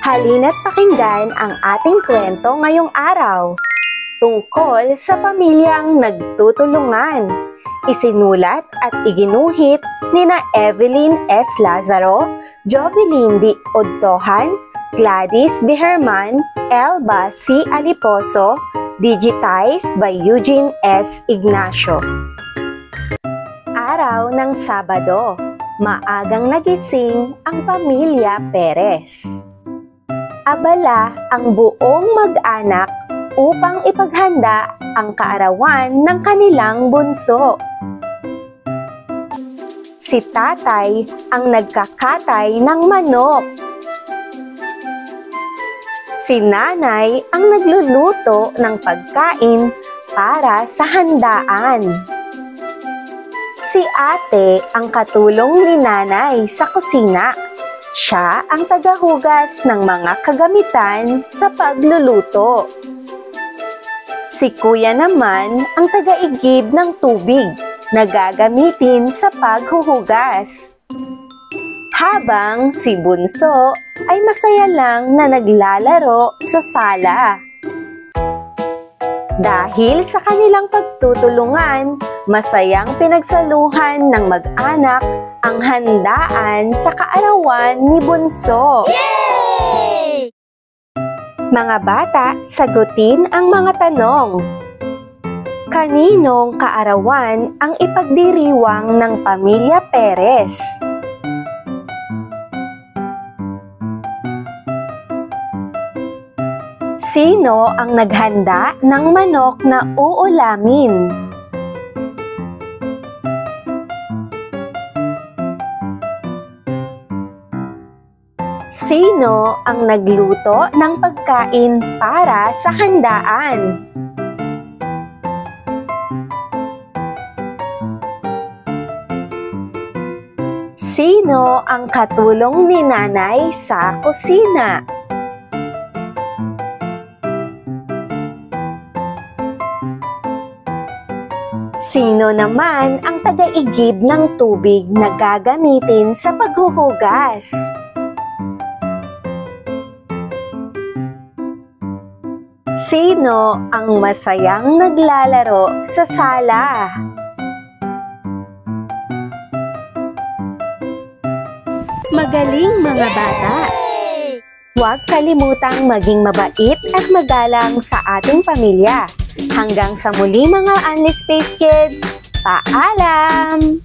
Halina't pakinggan ang ating kwento ngayong araw tungkol sa pamilyang nagtutulungan. Isinulat at iginuhit nina Evelyn S. Lazaro, Jovelyn D. Odtohan, Gladys B. Herman, Elba C. Aliposo, digitized by Eugene S. Ignacio. Araw ng Sabado, maagang nagising ang pamilya Perez. Abala ang buong mag-anak upang ipaghanda ang kaarawan ng kanilang bunso. Si tatay ang nagkakatay ng manok. Si nanay ang nagluluto ng pagkain para sa handaan. Si ate ang katulong ni nanay sa kusina. Siya ang tagahugas ng mga kagamitan sa pagluluto. Si kuya naman ang tagaigib ng tubig na gagamitin sa paghuhugas. Habang si bunso ay masaya lang na naglalaro sa sala. Dahil sa kanilang pagtutulungan, masayang pinagsaluhan ng mag-anak ang handaan sa kaarawan ni bunso. Yay! Mga bata, sagutin ang mga tanong. Kaninong kaarawan ang ipagdiriwang ng pamilya Perez? Sino ang naghanda ng manok na uulamin? Sino ang nagluto ng pagkain para sa handaan? Sino ang katulong ni nanay sa kusina? Sino naman ang tagaigib ng tubig na gagamitin sa paghuhugas? Sino ang masayang naglalaro sa sala? Magaling mga bata! Huwag kalimutang maging mabait at magalang sa ating pamilya. Hanggang sa muli mga Unli Space Kids, paalam!